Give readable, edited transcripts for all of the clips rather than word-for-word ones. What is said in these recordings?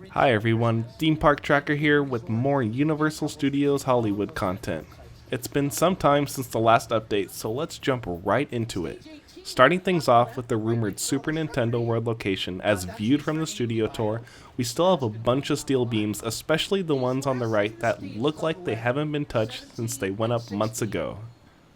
Hi everyone, Theme Park Tracker here with more Universal Studios Hollywood content. It's been some time since the last update, so let's jump right into it. Starting things off with the rumored Super Nintendo World location as viewed from the studio tour, we still have a bunch of steel beams, especially the ones on the right that look like they haven't been touched since they went up months ago.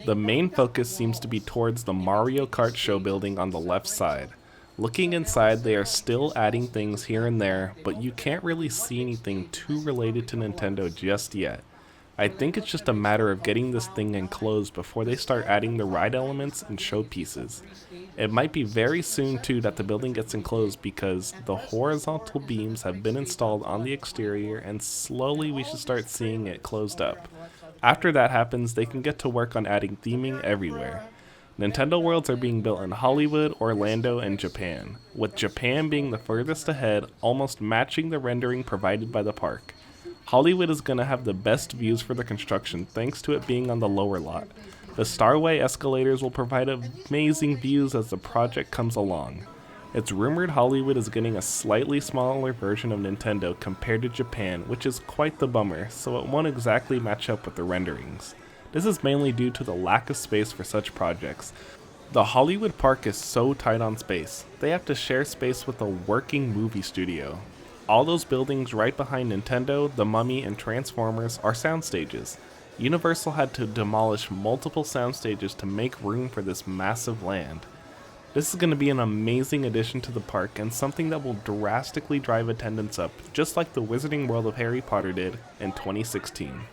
The main focus seems to be towards the Mario Kart show building on the left side. Looking inside, they are still adding things here and there, but you can't really see anything too related to Nintendo just yet. I think it's just a matter of getting this thing enclosed before they start adding the ride elements and showpieces. It might be very soon too that the building gets enclosed because the horizontal beams have been installed on the exterior and slowly we should start seeing it closed up. After that happens, they can get to work on adding theming everywhere. Nintendo Worlds are being built in Hollywood, Orlando, and Japan, with Japan being the furthest ahead, almost matching the rendering provided by the park. Hollywood is going to have the best views for the construction thanks to it being on the lower lot. The Starway escalators will provide amazing views as the project comes along. It's rumored Hollywood is getting a slightly smaller version of Nintendo compared to Japan, which is quite the bummer, so it won't exactly match up with the renderings. This is mainly due to the lack of space for such projects. The Hollywood park is so tight on space, they have to share space with a working movie studio. All those buildings right behind Nintendo, The Mummy, and Transformers are sound stages. Universal had to demolish multiple sound stages to make room for this massive land. This is going to be an amazing addition to the park and something that will drastically drive attendance up, just like the Wizarding World of Harry Potter did in 2016.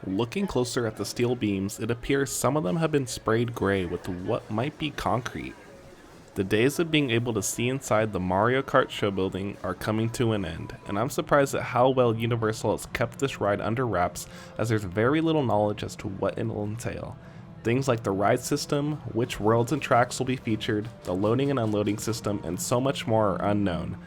Looking closer at the steel beams, it appears some of them have been sprayed gray with what might be concrete. The days of being able to see inside the Mario Kart show building are coming to an end, and I'm surprised at how well Universal has kept this ride under wraps as there's very little knowledge as to what it will entail. Things like the ride system, which worlds and tracks will be featured, the loading and unloading system, and so much more are unknown.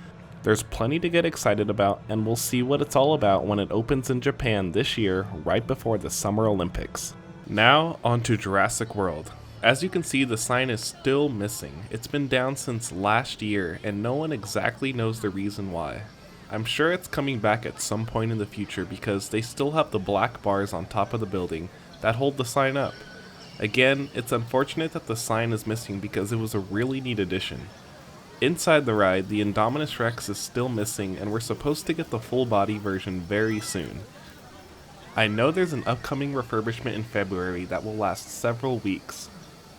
There's plenty to get excited about, and we'll see what it's all about when it opens in Japan this year, right before the Summer Olympics. Now, on to Jurassic World. As you can see, the sign is still missing. It's been down since last year, and no one exactly knows the reason why. I'm sure it's coming back at some point in the future because they still have the black bars on top of the building that hold the sign up. Again, it's unfortunate that the sign is missing because it was a really neat addition. Inside the ride, the Indominus Rex is still missing and we're supposed to get the full body version very soon. I know there's an upcoming refurbishment in February that will last several weeks.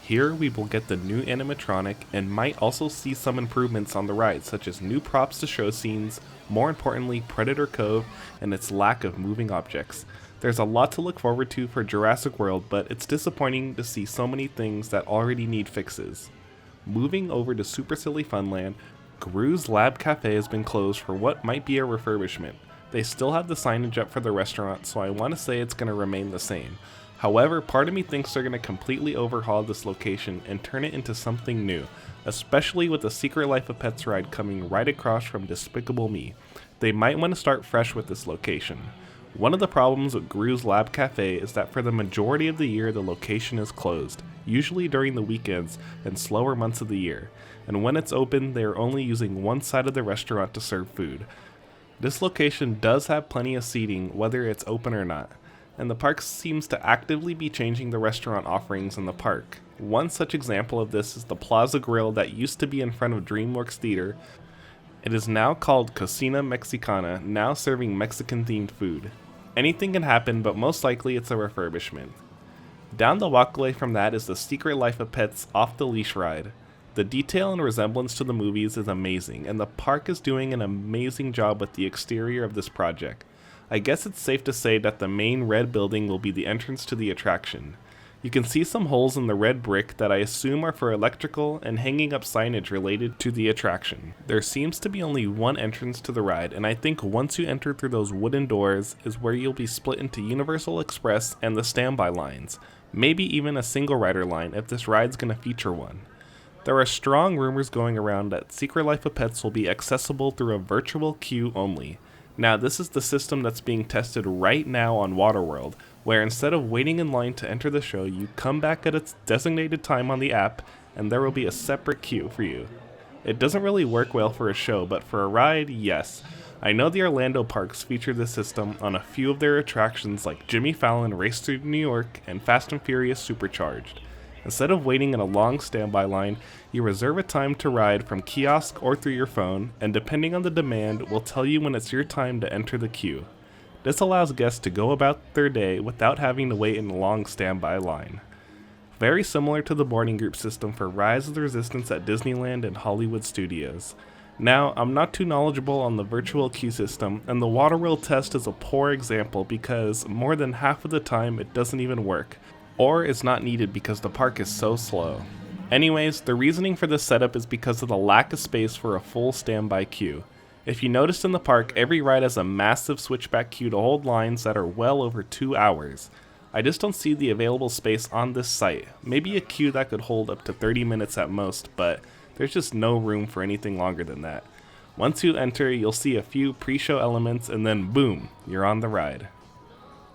Here we will get the new animatronic and might also see some improvements on the ride such as new props to show scenes, more importantly Predator Cove and its lack of moving objects. There's a lot to look forward to for Jurassic World, but it's disappointing to see so many things that already need fixes. Moving over to Super Silly Funland, Gru's Lab Cafe has been closed for what might be a refurbishment. They still have the signage up for the restaurant, so I want to say it's going to remain the same. However, part of me thinks they're going to completely overhaul this location and turn it into something new, especially with the Secret Life of Pets ride coming right across from Despicable Me. They might want to start fresh with this location. One of the problems with Gru's Lab Cafe is that for the majority of the year the location is closed, usually during the weekends and slower months of the year, and when it's open they are only using one side of the restaurant to serve food. This location does have plenty of seating whether it's open or not, and the park seems to actively be changing the restaurant offerings in the park. One such example of this is the Plaza Grill that used to be in front of DreamWorks Theater. It is now called Cocina Mexicana, now serving Mexican-themed food. Anything can happen, but most likely it's a refurbishment. Down the walkway from that is the Secret Life of Pets Off the Leash ride. The detail and resemblance to the movies is amazing, and the park is doing an amazing job with the exterior of this project. I guess it's safe to say that the main red building will be the entrance to the attraction. You can see some holes in the red brick that I assume are for electrical and hanging up signage related to the attraction. There seems to be only one entrance to the ride, and I think once you enter through those wooden doors is where you'll be split into Universal Express and the standby lines, maybe even a single rider line if this ride's going to feature one. There are strong rumors going around that Secret Life of Pets will be accessible through a virtual queue only. Now, this is the system that's being tested right now on Waterworld, where instead of waiting in line to enter the show, you come back at its designated time on the app, and there will be a separate queue for you. It doesn't really work well for a show, but for a ride, yes. I know the Orlando parks feature this system on a few of their attractions like Jimmy Fallon Race Through New York and Fast and Furious Supercharged. Instead of waiting in a long standby line, you reserve a time to ride from kiosk or through your phone, and depending on the demand, will tell you when it's your time to enter the queue. This allows guests to go about their day without having to wait in a long standby line. Very similar to the boarding group system for Rise of the Resistance at Disneyland and Hollywood Studios. Now, I'm not too knowledgeable on the virtual queue system, and the water wheel test is a poor example because more than half of the time it doesn't even work, or is not needed because the park is so slow. Anyways, the reasoning for this setup is because of the lack of space for a full standby queue. If you noticed in the park, every ride has a massive switchback queue to hold lines that are well over 2 hours. I just don't see the available space on this site. Maybe a queue that could hold up to 30 minutes at most, but there's just no room for anything longer than that. Once you enter, you'll see a few pre-show elements and then boom, you're on the ride.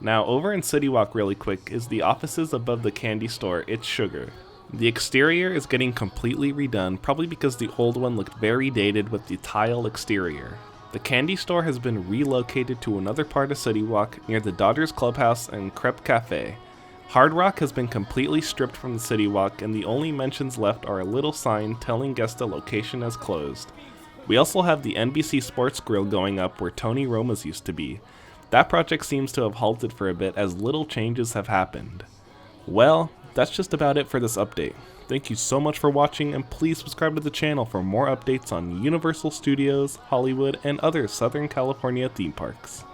Now over in City Walk really quick is the offices above the candy store, It's Sugar. The exterior is getting completely redone, probably because the old one looked very dated with the tile exterior. The candy store has been relocated to another part of City Walk near the Dodgers Clubhouse and Crepe Cafe. Hard Rock has been completely stripped from the City Walk, and the only mentions left are a little sign telling guests the location has closed. We also have the NBC Sports Grill going up where Tony Roma's used to be. That project seems to have halted for a bit as little changes have happened. Well, that's just about it for this update. Thank you so much for watching, and please subscribe to the channel for more updates on Universal Studios, Hollywood, and other Southern California theme parks.